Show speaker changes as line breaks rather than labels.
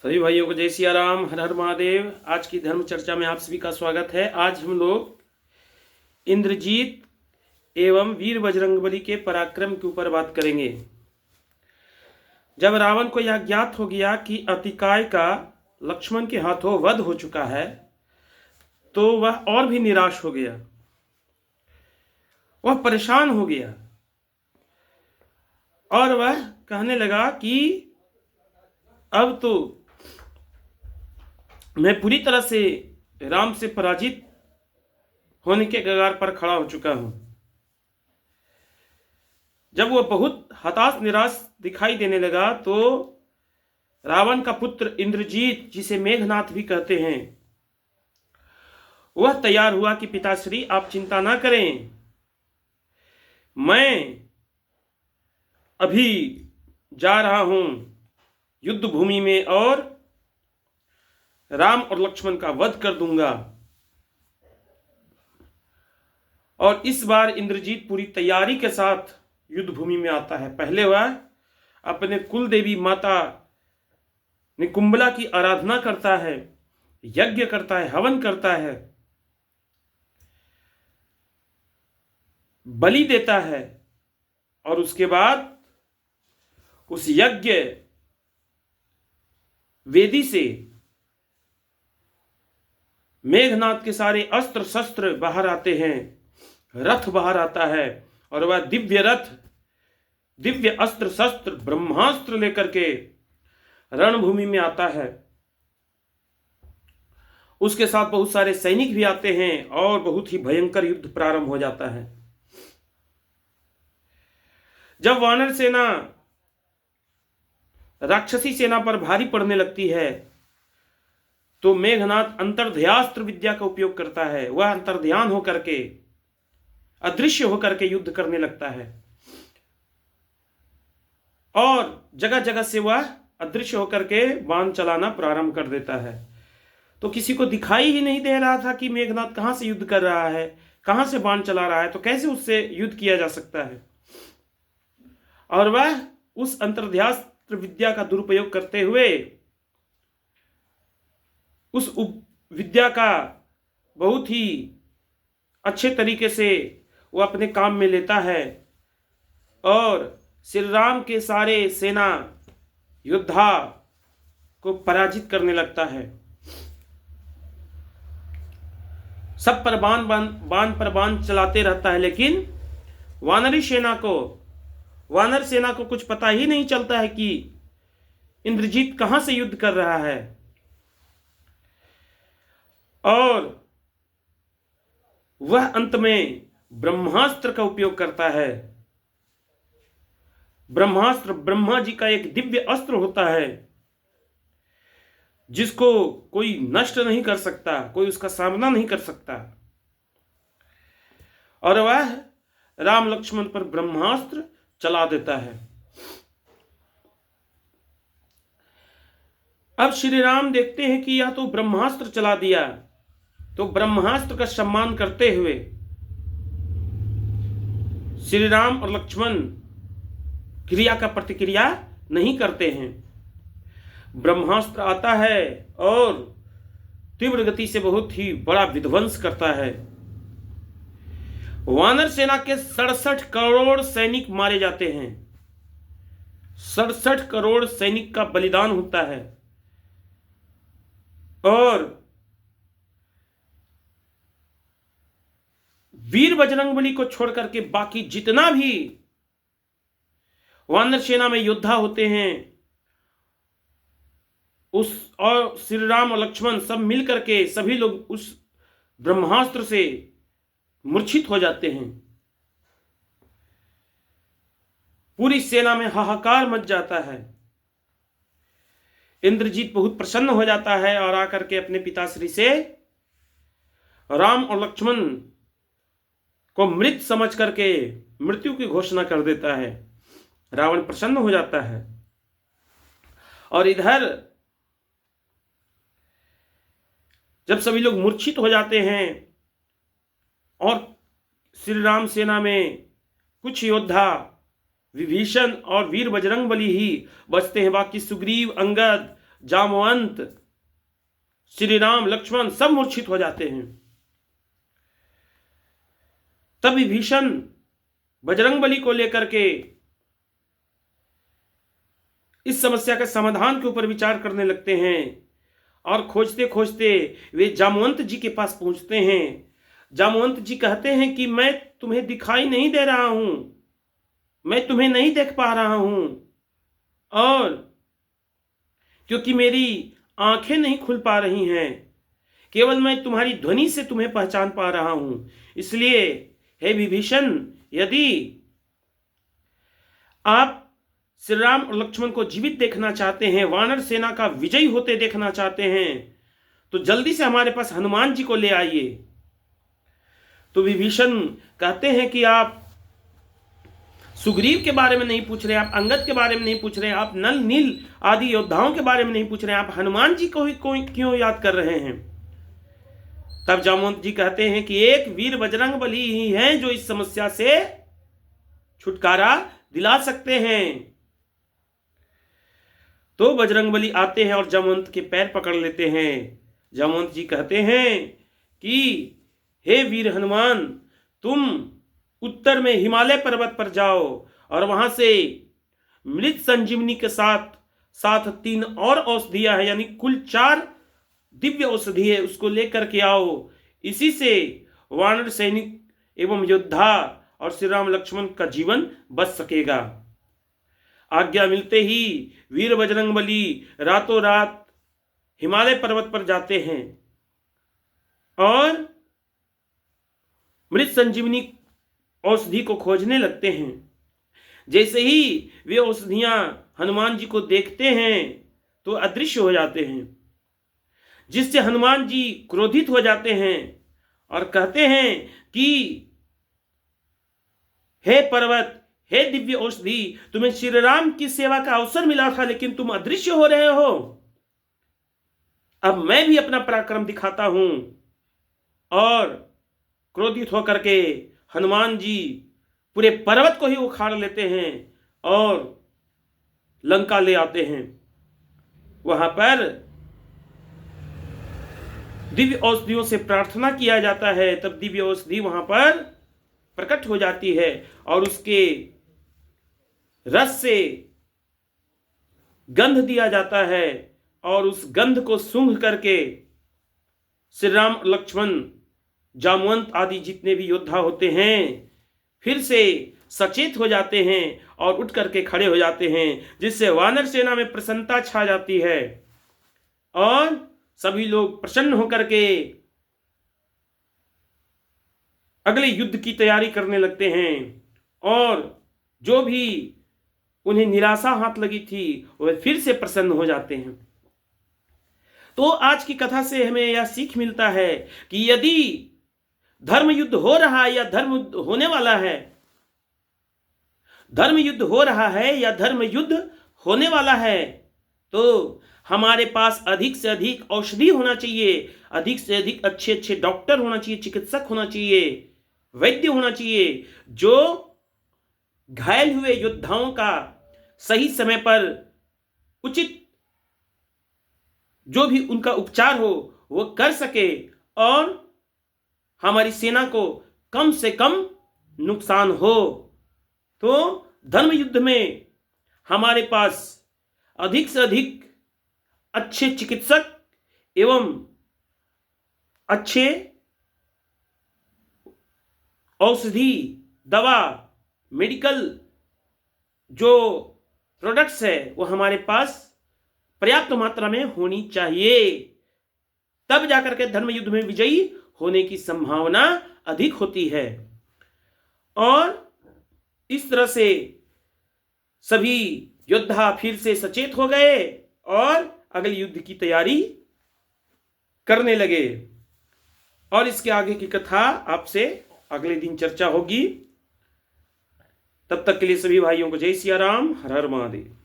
सभी भाइयों को जय सिया राम, हर हर महादेव। आज की धर्म चर्चा में आप सभी का स्वागत है। आज हम लोग इंद्रजीत एवं वीर बजरंगबली के पराक्रम के ऊपर बात करेंगे। जब रावण को यह ज्ञात हो गया कि अतिकाय का लक्ष्मण के हाथों वध हो चुका है, तो वह और भी निराश हो गया। वह परेशान हो गया और वह कहने लगा कि अब तो मैं पूरी तरह से राम से पराजित होने के कगार पर खड़ा हो चुका हूं। जब वह बहुत हताश निराश दिखाई देने लगा, तो रावण का पुत्र इंद्रजीत, जिसे मेघनाथ भी कहते हैं, वह तैयार हुआ कि पिताश्री आप चिंता ना करें, मैं अभी जा रहा हूं युद्ध भूमि में और राम और लक्ष्मण का वध कर दूंगा। और इस बार इंद्रजीत पूरी तैयारी के साथ युद्ध भूमि में आता है। पहले वह अपने कुल देवी माता निकुंबला की आराधना करता है, यज्ञ करता है, हवन करता है, बलि देता है और उसके बाद उस यज्ञ वेदी से मेघनाथ के सारे अस्त्र शस्त्र बाहर आते हैं, रथ बाहर आता है और वह दिव्य रथ, दिव्य अस्त्र शस्त्र, ब्रह्मास्त्र लेकर के रणभूमि में आता है। उसके साथ बहुत सारे सैनिक भी आते हैं और बहुत ही भयंकर युद्ध प्रारंभ हो जाता है। जब वानर सेना राक्षसी सेना पर भारी पड़ने लगती है, तो मेघनाथ अंतर्ध्यास्त्र विद्या का उपयोग करता है। वह अंतर्ध्यान होकर के, अदृश्य होकर के युद्ध करने लगता है और जगह जगह से वह अदृश्य होकर के बाण चलाना प्रारंभ कर देता है। तो किसी को दिखाई ही नहीं दे रहा था कि मेघनाथ कहां से युद्ध कर रहा है, कहां से बाण चला रहा है, तो कैसे उससे युद्ध किया जा सकता है। और वह उस अंतर्ध्यास्त्र विद्या का दुरुपयोग करते हुए उस विद्या का बहुत ही अच्छे तरीके से वो अपने काम में लेता है और श्री राम के सारे सेना योद्धा को पराजित करने लगता है। सब पर बाण पर बाण चलाते रहता है, लेकिन वानर सेना को कुछ पता ही नहीं चलता है कि इंद्रजीत कहां से युद्ध कर रहा है। और वह अंत में ब्रह्मास्त्र का उपयोग करता है। ब्रह्मास्त्र ब्रह्मा जी का एक दिव्य अस्त्र होता है, जिसको कोई नष्ट नहीं कर सकता, कोई उसका सामना नहीं कर सकता। और वह राम लक्ष्मण पर ब्रह्मास्त्र चला देता है। अब श्री राम देखते हैं कि यह तो ब्रह्मास्त्र चला दिया, तो ब्रह्मास्त्र का सम्मान करते हुए श्री राम और लक्ष्मण क्रिया का प्रतिक्रिया नहीं करते हैं। ब्रह्मास्त्र आता है और तीव्र गति से बहुत ही बड़ा विध्वंस करता है। वानर सेना के 67 करोड़ सैनिक मारे जाते हैं। 67 करोड़ सैनिक का बलिदान होता है और वीर बजरंगबली को छोड़ करके बाकी जितना भी वानर सेना में योद्धा होते हैं, उस और श्री राम और लक्ष्मण सब मिलकर के सभी लोग उस ब्रह्मास्त्र से मूर्छित हो जाते हैं। पूरी सेना में हाहाकार मच जाता है। इंद्रजीत बहुत प्रसन्न हो जाता है और आकर के अपने पिताश्री से राम और लक्ष्मण को मृत समझ करके मृत्यु की घोषणा कर देता है। रावण प्रसन्न हो जाता है और इधर जब सभी लोग मूर्छित हो जाते हैं और श्री राम सेना में कुछ योद्धा विभीषण और वीर बजरंगबली ही बचते हैं, बाकी सुग्रीव, अंगद, जामवंत, श्री राम, लक्ष्मण सब मूर्छित हो जाते हैं। तब विभीषण बजरंगबली को लेकर के इस समस्या के समाधान के ऊपर विचार करने लगते हैं और खोजते खोजते वे जामवंत जी के पास पहुंचते हैं। जामवंत जी कहते हैं कि मैं तुम्हें दिखाई नहीं दे रहा हूं, मैं तुम्हें नहीं देख पा रहा हूं, और क्योंकि मेरी आंखें नहीं खुल पा रही हैं, केवल मैं तुम्हारी ध्वनि से तुम्हें पहचान पा रहा हूं। इसलिए हे विभीषण, यदि आप श्री राम और लक्ष्मण को जीवित देखना चाहते हैं, वानर सेना का विजयी होते देखना चाहते हैं, तो जल्दी से हमारे पास हनुमान जी को ले आइए। तो विभीषण कहते हैं कि आप सुग्रीव के बारे में नहीं पूछ रहे, आप अंगद के बारे में नहीं पूछ रहे, आप नल नील आदि योद्धाओं के बारे में नहीं पूछ रहे, आप हनुमान जी को ही क्यों याद कर रहे हैं। तब जामवंत जी कहते हैं कि एक वीर बजरंगबली ही हैं जो इस समस्या से छुटकारा दिला सकते हैं। तो बजरंगबली आते हैं और जामवंत के पैर पकड़ लेते हैं। जामवंत जी कहते हैं कि हे वीर हनुमान, तुम उत्तर में हिमालय पर्वत पर जाओ और वहां से मृत संजीवनी के साथ साथ 3 और औषधियां हैं, यानी कुल 4 दिव्य औषधि है, उसको लेकर के आओ। इसी से वानर सैनिक एवं योद्धा और श्री राम लक्ष्मण का जीवन बच सकेगा। आज्ञा मिलते ही वीर बजरंगबली रातों रात हिमालय पर्वत पर जाते हैं और मृत संजीवनी औषधि को खोजने लगते हैं। जैसे ही वे औषधियां हनुमान जी को देखते हैं तो अदृश्य हो जाते हैं, जिससे हनुमान जी क्रोधित हो जाते हैं और कहते हैं कि हे पर्वत, हे दिव्य औषधि, तुम्हें श्री राम की सेवा का अवसर मिला था, लेकिन तुम अदृश्य हो रहे हो। अब मैं भी अपना पराक्रम दिखाता हूं। और क्रोधित होकर के हनुमान जी पूरे पर्वत को ही उखाड़ लेते हैं और लंका ले आते हैं। वहां पर दिव्य औषधियों से प्रार्थना किया जाता है, तब दिव्य औषधि वहां पर प्रकट हो जाती है और उसके रस से गंध दिया जाता है और उस गंध को सूंघ करके श्री राम, लक्ष्मण, जामवंत आदि जितने भी योद्धा होते हैं फिर से सचेत हो जाते हैं और उठ करके खड़े हो जाते हैं, जिससे वानर सेना में प्रसन्नता छा जाती है और सभी लोग प्रसन्न होकर के अगले युद्ध की तैयारी करने लगते हैं और जो भी उन्हें निराशा हाथ लगी थी वह फिर से प्रसन्न हो जाते हैं। तो आज की कथा से हमें यह सीख मिलता है कि यदि धर्म युद्ध हो रहा है या धर्म होने वाला है, धर्म युद्ध हो रहा है या धर्म युद्ध होने वाला है, तो हमारे पास अधिक से अधिक औषधि होना चाहिए, अधिक से अधिक अच्छे अच्छे डॉक्टर होना चाहिए, चिकित्सक होना चाहिए, वैद्य होना चाहिए, जो घायल हुए योद्धाओं का सही समय पर उचित जो भी उनका उपचार हो वो कर सके और हमारी सेना को कम से कम नुकसान हो। तो धर्म युद्ध में हमारे पास अधिक से अधिक अच्छे चिकित्सक एवं अच्छे औषधि, दवा, मेडिकल जो प्रोडक्ट्स है वो हमारे पास पर्याप्त मात्रा में होनी चाहिए, तब जाकर के धर्म युद्ध में विजयी होने की संभावना अधिक होती है। और इस तरह से सभी योद्धा फिर से सचेत हो गए और अगले युद्ध की तैयारी करने लगे। और इसके आगे की कथा आपसे अगले दिन चर्चा होगी। तब तक के लिए सभी भाइयों को जय सिया राम, हर हर महादेव।